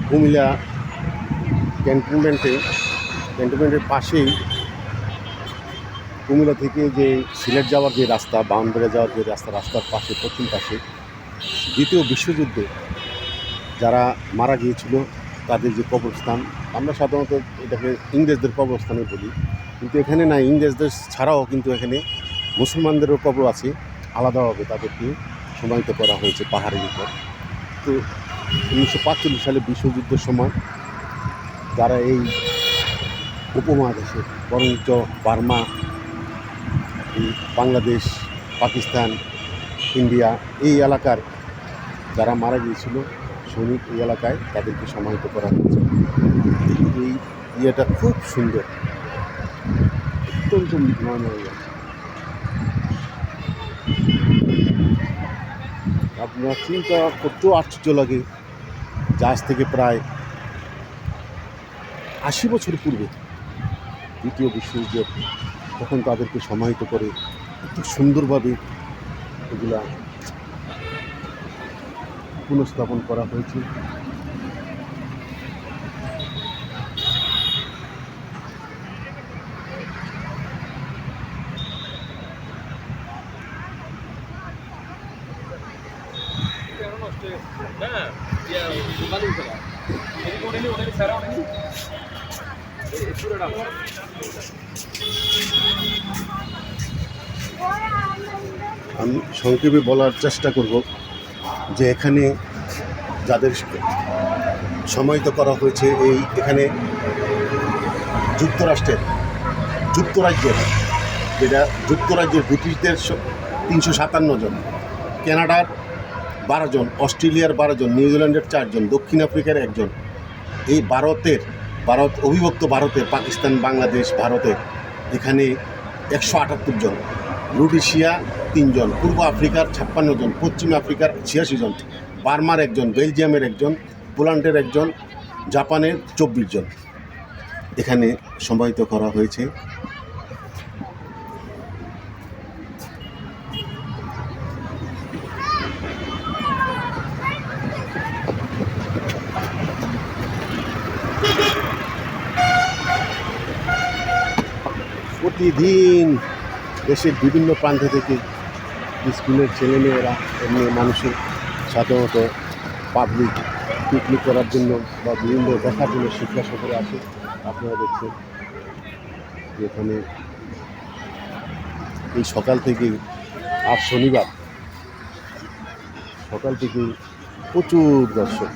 কুমিল্লা ক্যান্টনমেন্টের পাশেই কুমিল্লা থেকে যে সিলেট যাওয়ার যে রাস্তা, বাউন্ডারি যাওয়ার যে রাস্তার পাশে, পশ্চিম পাশে দ্বিতীয় বিশ্বযুদ্ধে যারা মারা গিয়েছিল তাদের যে কবরস্থান, আমরা সাধারণত এটাকে ইংরেজদের কবরস্থানে বলি, কিন্তু এখানে না, ইংরেজদের ছাড়াও কিন্তু এখানে মুসলমানদেরও কবর আছে, আলাদাভাবে তাদেরকে সমাহিত করা হয়েছে পাহাড়ের উপর। তো 1945 সালে বিশ্বযুদ্ধের সময় যারা এই উপমহাদেশে, বরঞ্চ বার্মা, এই বাংলাদেশ, পাকিস্তান, ইন্ডিয়া, এই এলাকার যারা মারা গিয়েছিল সৈনিক, এই এলাকায় তাদেরকে সমাহিত করা হয়েছে। এই ইয়েটা খুব সুন্দর, অত্যন্ত মনোরম। আপনার চিন্তা করতেও আশ্চর্য লাগে, আজ থেকে প্রায় 80 বছর পূর্বে দ্বিতীয় বিশ্বযুদ্ধ, তখন তাদেরকে সমাহিত করে এত সুন্দরভাবে এগুলা পুনঃস্থাপন করা হয়েছে। আমি সংক্ষেপে বলার চেষ্টা করব যে এখানে যাদের সমাহিত করা হয়েছে, এখানে যুক্তরাজ্যের ব্রিটিশদের 357 জন, কানাডার 12 জন, অস্ট্রেলিয়ার 12 জন, নিউজিল্যান্ডের 4 জন, দক্ষিণ আফ্রিকার 1 জন, এই অবিভক্ত ভারতের, পাকিস্তান, বাংলাদেশ, ভারতের এখানে 178 জন, রুডিশিয়া 3 জন, পূর্ব আফ্রিকার 56 জন, পশ্চিম আফ্রিকার 86 জন, বার্মার 1 জন, বেলজিয়ামের 1 জন, পোল্যান্ডের 1 জন, জাপানের 24 জন এখানে সমাহিত করা হয়েছে। প্রতিদিন দেশের বিভিন্ন প্রান্ত থেকে স্কুলের ছেলেমেয়েরা, এমনি মানুষের সাধারণত পাবলিক পিকনিক করার জন্য বা বিভিন্ন দেখার জন্য শিক্ষা সফরে আসে। আপনারা দেখছেন এখানে এই সকাল থেকে, আজ শনিবার, সকাল থেকে প্রচুর দর্শক।